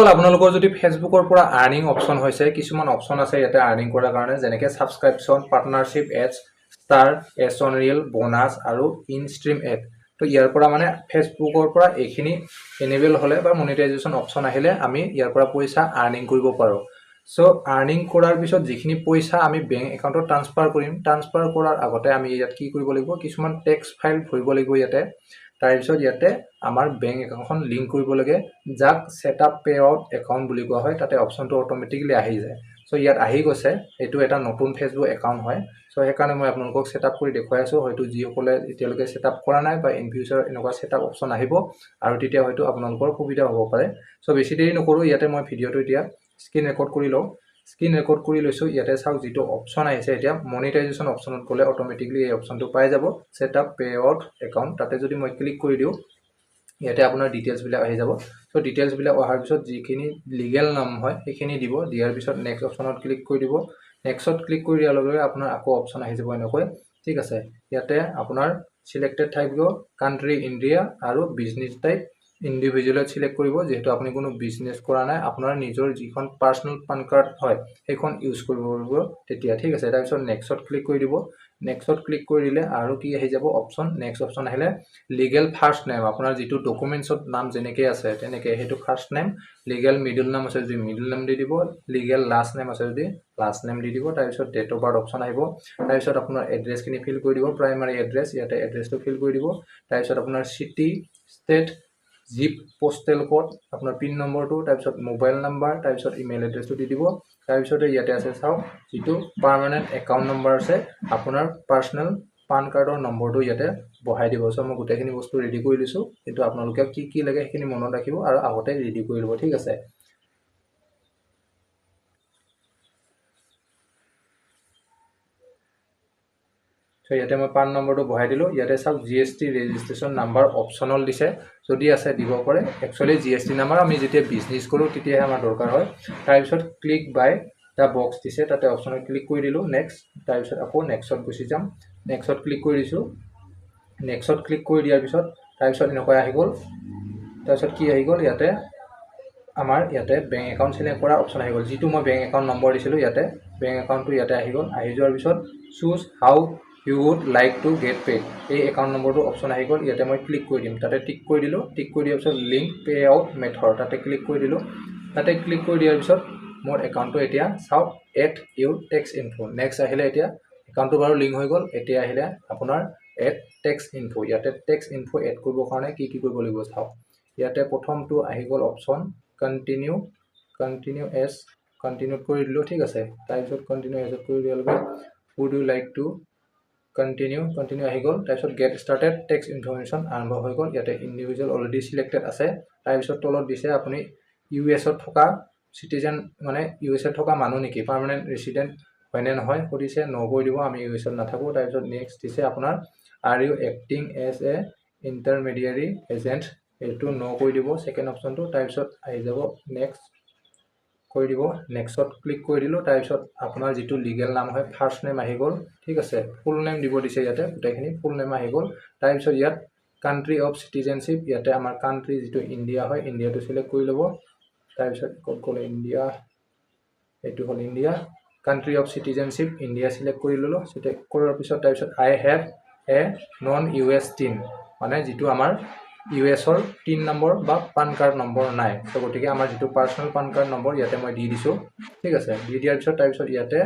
আপোনালোকৰ যদি ফেচবুকৰ পৰা আৰ্নিং অপচন হৈছে কিছুমান অপচন আছে ইয়াতে আৰ্নিং কৰাৰ কাৰণে যেনেকৈ subscription partnership ads stars on reel bonus আৰু ইন ষ্ট্ৰীম এড তো ইয়াৰ পৰা মানে ফেচবুকৰ পৰা এইখিনি এনেবল হ'লে বা মনিটাইজেশ্যন অপচন আহিলে আমি ইয়াৰ পৰা পইচা আৰ্নিং কৰিব পাৰোঁ সো আৰ্নিং কৰাৰ পিছত যিখিনি পইচা আমি বেংক একাউণ্টত ট্ৰান্সফাৰ কৰিম ট্ৰান্সফাৰ কৰাৰ আগতে আমি ইয়াত কি কৰিব লাগিব কিছুমান টেক্স ফাইল ভৰিব লাগিব ইয়াতে তাৰপিছত ইয়াতে আমাৰ বেংক একাউণ্টখন লিংক কৰিব লাগে যাক সেটআপ পে আউট একাউণ্ট বুলি কোৱা হয় তাতে অপচনটো অটোমেটিক্যালি আহি যায় সো ইয়াত আহি গৈছে এটো এটা নতুন ফেসবুক একাউণ্ট হয় সো সেইকাৰণে মই আপোনালোকক সেটআপ কৰি দেখুৱাই আছো হয়তো যিসকলে এতিয়ালৈকে সেটআপ কৰা নাই বা ইন ফিউচাৰ এনেকুৱা সেটআপ অপচন আহিব আৰু তেতিয়া হয়তো আপোনালোকৰ সুবিধা হ'ব পাৰে সো বেছি দেৰি নকৰো ইয়াতে মই ভিডিওটো এতিয়া স্ক্ৰীন ৰেকৰ্ড কৰি লওঁ স্ক্ৰীন ৰেকৰ্ড কৰি লৈছো ইয়াতে চাওক যেটো অপচন আহিছে এতিয়া মনিটাইজেশ্যন অপচনত গলে অটোমেটিক্যালি এই অপচনটো পাই যাব সেটআপ পে আউট একাউণ্ট তাতে যদি মই ক্লিক কৰি দিও ইয়াতে আপোনাৰ ডিটেইলছ বিলাক আহি যাব সো ডিটেইলছ বিলাক অহাৰ পিছত যিখিনি লিগ্যাল নাম হয় সেইখিনি দিব দিয়াৰ পিছত নেক্সট অপচনত ক্লিক কৰি দিব নেক্সটত ক্লিক কৰি দিয়াৰ লগে লগে আপোনাৰ আকৌ অপচন আহি যাব এনেকৈ ঠিক আছে ইয়াতে আপোনাৰ সিলেক্টেড থাকিব কান্ট্ৰি ইন্ডিয়া আৰু বিজনেস টাইপ ইন্ডিভিজুৱেল সিলেক্ট কৰিব যেহেতু আপুনি কোনো বিজনেস কৰা নাই আপোনাৰ নিজৰ যিখন পাৰ্সোনাল পান কাৰ্ড হয় সেইখন ইউজ কৰিব পাৰিব তেতিয়া ঠিক আছে তাৰ পিছত নেক্সটত ক্লিক কৰি দিব নেক্সটত ক্লিক কৰি দিলে আৰু কি আহি যাব অপচন নেক্সট অপচন আহিলে লিগ্যাল ফাৰ্স্ট নেম আপোনাৰ যেটো ডকুমেন্টছত নাম যেনেকৈ আছে তেনেকৈ হেতু ফাৰ্স্ট নেম লিগ্যাল মিডল নাম আছে যদি মিডল নাম দি দিব লিগ্যাল লাষ্ট নেম আছে যদি লাষ্ট নেম দি দিব তাৰ পিছত ডেট অফ বাৰ্থ অপচন আহিব তাৰ পিছত আপোনাৰ এড্ৰেছ খিনি ফিল কৰি দিব প্ৰাইমাৰী এড্ৰেছ ইয়াতে এড্ৰেছটো ফিল কৰি দিব তাৰ পিছত আপোনাৰ সিটি ষ্টেট জিপ পোস্টেল কোড আপোনাৰ পিন নম্বৰটো তাৰ পিছত মোবাইল নাম্বাৰ তাৰ পিছত ইমেইল এড্ৰেছটো দি দিব তাৰ পিছত ইয়াতে আছে চাও যেটো পাৰ্মানেন্ট একাউণ্ট নম্বৰ আছে আপোনাৰ পাৰ্সোনাল পান কাৰ্ডৰ নম্বৰটো ইয়াতে বহাই দিব সো মই গোটেইখিনি বস্তু ৰেডি কৰি লৈছো কিন্তু আপোনালোকে কি লাগে সেইখিনি মনত ৰাখিব আৰু আগতে ৰেডি কৰি লব ঠিক আছে সো ইয়াতে মই পান নম্বৰটো বহাই দিলো ইয়াতে চাওক জিএসটি ৰেজিষ্ট্ৰেচন নাম্বাৰ অপচনাল দিছে যদি আছে দিব পাৰে একচুয়ালি জিএসটি নাম্বাৰ আমি যেতিয়া বিজনেস কৰো তেতিয়া আমাৰ দৰকাৰ হয় তাৰ পিছত ক্লিক বাই টা বক্স দিছে তাতে অপচনত ক্লিক কৰি দিলো নেক্সট তাৰ পিছত আকৌ নেক্সটত গুচি যাম নেক্সটত ক্লিক কৰি দিছো নেক্সটত ক্লিক কৰি দিয়াৰ পিছত তাৰ পিছত এনেকৈ আহি গল তাৰ পিছত কি আহি গল ইয়াতে আমাৰ ইয়াতে বেংক একাউণ্ট সিলেক্ট কৰা অপচন আহি গল যেটো মই বেংক একাউণ্ট নম্বৰ দিছিলো ইয়াতে বেংক একাউণ্টটো ইয়াতে আহি গল আহি যোৱাৰ পিছত choose how you would like to get paid এই একাউণ্ট নম্বৰটো অপচন আহি গল ইয়াতে মই ক্লিক কৰি দিম তাতে টিক কৰি দিলো টিক কৰি দিয়াৰ পিছত লিংক পে আউট মেথড তাতে ক্লিক কৰি দিলো তাতে ক্লিক কৰি দিয়াৰ পিছত মোৰ একাউণ্টটো এতিয়া চাওক এড ইউৰ টেক্স ইনফো নেক্সট আহিলে এতিয়া একাউণ্টটো বাৰু লিংক হৈ গল এতিয়া আহিলে আপোনাৰ এড টেক্স ইনফো ইয়াতে টেক্স ইনফো এড কৰিবৰ কাৰণে কি কৰিব লাগিব চাওক ইয়াতে প্ৰথমটো আহি গল অপচন কন্টিনিউ এজ কন্টিনিউ কৰি দিলো ঠিক আছে তাৰ পিছত কন্টিনিউ এজ কৰি দিয়াৰ লগে would you like to continue আহি গল তাৰ পিছত get started text information আৰম্ভ হৈ গল ইয়াতে ইন্ডিভিজুৱেল অলৰেডি সিলেক্টেড আছে তাৰ পিছত তলত দিছে আপুনি ইউএছ ত থকা সিটিজেন মানে ইউএছ ত থকা মানুহ নেকি পাৰ্মানেন্ট ৰেসিডেন্ট হয় নে নহয় কৰিছে ন কৰি দিব আমি ইউএছ ত নাথাকো তাৰ পিছত নেক্সট দিছে আপোনাৰ are you acting as a intermediary agent এটো ন কৰি দিব সেকেন্ড অপচনটো তাৰ পিছত আহি যাব নেক্সট কৰি দিব নেক্সটত ক্লিক কৰি দিলো তাৰ পিছত আপোনাৰ যেটো লিগ্যাল নাম হয় ফাৰ্স্ট নেম আহি গল ঠিক আছে ফুল নেম দিব দিছে ইয়াতে গোটেইখিনি ফুল নেম আহি গল তাৰ পিছত ইয়াত কান্ট্ৰি অফ সিটিজেনশিপ ইয়াতে আমাৰ কান্ট্ৰি যেটো ইন্ডিয়া হয় ইন্ডিয়াটো সিলেক্ট কৰি লব তাৰ পিছত কত গল ইন্ডিয়া এটো হল India country of citizenship India select কৰি ললো সিলেক্ট কৰাৰ পিছত তাৰ পিছত I have a non US TIN মানে যেটো আমাৰ ইউএছৰ 3 নম্বৰ বা পান কাৰ্ড নম্বৰ নাই তো গতিকে আমাৰ যেটো পাৰ্সোনাল পান কাৰ্ড নম্বৰ ইয়াতে মই দি দিছো ঠিক আছে দি দিয়াৰ পিছত তাৰ পিছত ইয়াতে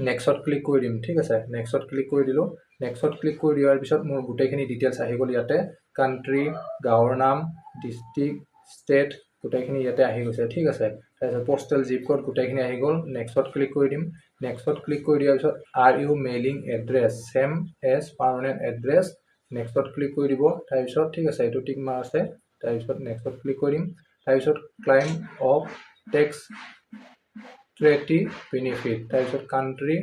নেক্সটত ক্লিক কৰি দিম ঠিক আছে নেক্সটত ক্লিক কৰি দিলো নেক্সটত ক্লিক কৰি দিয়াৰ পিছত মোৰ গোটেইখিনি ডিটেইলছ আহি গল ইয়াতে কান্ট্ৰি গাঁৱৰ নাম ডিস্ট্ৰিক্ট ষ্টেট গোটেইখিনি ইয়াতে আহি গৈছে ঠিক আছে তাৰপিছত পোস্টেল জিপ কোড গোটেইখিনি আহি গল নেক্সটত ক্লিক কৰি দিম নেক্সটত ক্লিক কৰি দিয়াৰ পিছত are you mailing address same as permanent address নেক্সটত ক্লিক কৰি দিব তাৰ পিছত ঠিক আছে এটো টিক মাৰ আছে তাৰ পিছত নেক্সটত ক্লিক কৰিম তাৰ পিছত ক্লাইম অফ টেক্স ট্ৰেটি বেনিফিট তাৰ পিছত কান্ট্ৰি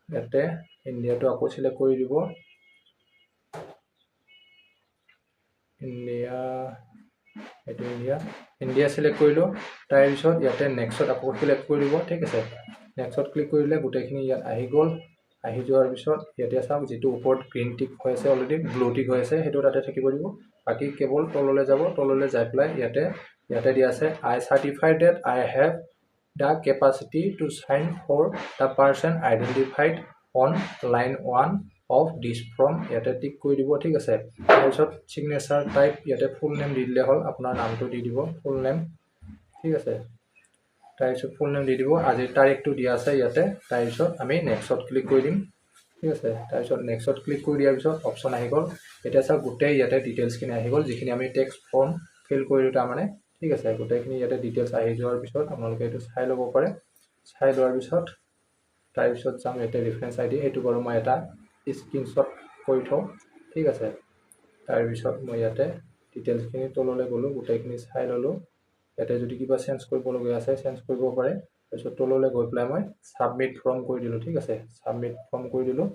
ইয়াতে ইন্ডিয়াটো আকৌ সিলেক্ট কৰি দিব ইন্ডিয়া সিলেক্ট কৰিলো তাৰ পিছত ইয়াতে নেক্সটত আকৌ সিলেক্ট কৰি দিব ঠিক আছে নেক্সটত ক্লিক কৰিলে গোটেইখিনি ইয়াত আহি গল আহি যোৱাৰ পিছত ইয়াতে চাওক যেটো ওপৰত গ্ৰীন টিক হৈ আছে অলৰেডি ব্লু টিক হৈ আছে হেতু তাতে থাকিব দিব বাকি কেৱল তললৈ যাব তললৈ যাই প্লাই ইয়াতে ইয়াতে দিয়া আছে I certify that I have the capacity to sign for the person identified on line 1 of this form ইয়াতে টিক কৰি দিব ঠিক আছে তাৰপিছত সিগনেচাৰ টাইপ ইয়াতে ফুল নেম দি দিলে হ'ল আপোনাৰ নামটো দি দিব ফুল নেম ঠিক আছে তাৰপিছত ফুল নেম দি দিব আজিৰ তাৰিখটো দিয়া আছে ইয়াতে তাৰপিছত আমি নেক্সটত ক্লিক কৰি দিম ঠিক আছে তাৰপিছত নেক্সটত ক্লিক কৰি দিয়াৰ পিছত অপচন আহি গ'ল এতিয়া চাওক গোটেই ইয়াতে ডিটেইলছখিনি আহি গ'ল যিখিনি আমি টেক্সট ফৰ্ম ফিল কৰিলোঁ তাৰমানে ঠিক আছে গোটেইখিনি ইয়াতে ডিটেইলছ আহি যোৱাৰ পিছত আপোনালোকে এইটো চাই ল'ব পাৰে চাই লোৱাৰ পিছত তাৰপিছত যাম ইয়াতে ৰেফাৰেঞ্চ আই ডি এইটো বাৰু মই এটা স্ক্ৰীনশ্বট কৰি থওঁ ঠিক আছে তাৰপিছত মই ইয়াতে ডিটেইলছখিনি তললৈ গ'লোঁ গোটেইখিনি চাই ল'লোঁ ইয়াতে যদি কিবা চেঞ্জ কৰিবলগীয়া আছে চেঞ্জ কৰিব পাৰে তাৰপিছত তললৈ গৈ পেলাই মই ছাবমিট ফৰ্ম কৰি দিলোঁ ঠিক আছে ছাবমিট ফৰ্ম কৰি দিলোঁ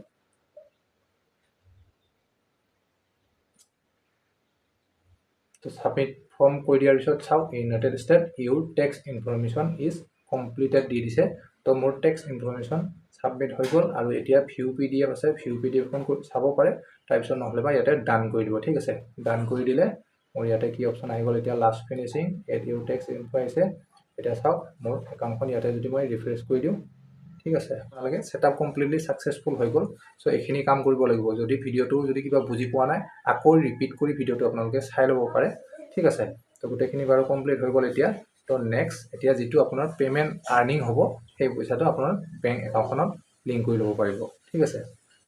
তো ছাবমিট ফৰ্ম কৰি দিয়াৰ পিছত চাওক united state your tax information is completed দি দিছে তো মোৰ টেক্স ইনফৰমেশ্যন ছাবমিট হৈ গ'ল আৰু এতিয়া ভিউ PDF আছে ভিউ PDFখন চাব পাৰে তাৰপিছত নহ'লে বা ইয়াতে ডান কৰি দিব ঠিক আছে ডান কৰি দিলে মোৰ ইয়াতে কি অপশ্যন আহি গ'ল এতিয়া লাষ্ট ফিনিচিং এড ইউৰ টেক্স ইনফো আহিছে এতিয়া চাওক মোৰ একাউণ্টখন ইয়াতে যদি মই ৰিফ্ৰেছ কৰি দিওঁ ঠিক আছে আপোনালোকে ছেটআপ কমপ্লিটলি ছাকচেছফুল হৈ গ'ল চ' এইখিনি কাম কৰিব লাগিব যদি ভিডিঅ'টো যদি কিবা বুজি পোৱা নাই আকৌ ৰিপিট কৰি ভিডিঅ'টো আপোনালোকে চাই ল'ব পাৰে ঠিক আছে তো গোটেইখিনি বাৰু কমপ্লিট হৈ গ'ল এতিয়া তো নেক্সট এতিয়া যিটো আপোনাৰ পে'মেণ্ট আৰ্নিং হ'ব সেই পইচাটো আপোনাৰ বেংক একাউণ্টখনত লিংক কৰি ল'ব পাৰিব ঠিক আছে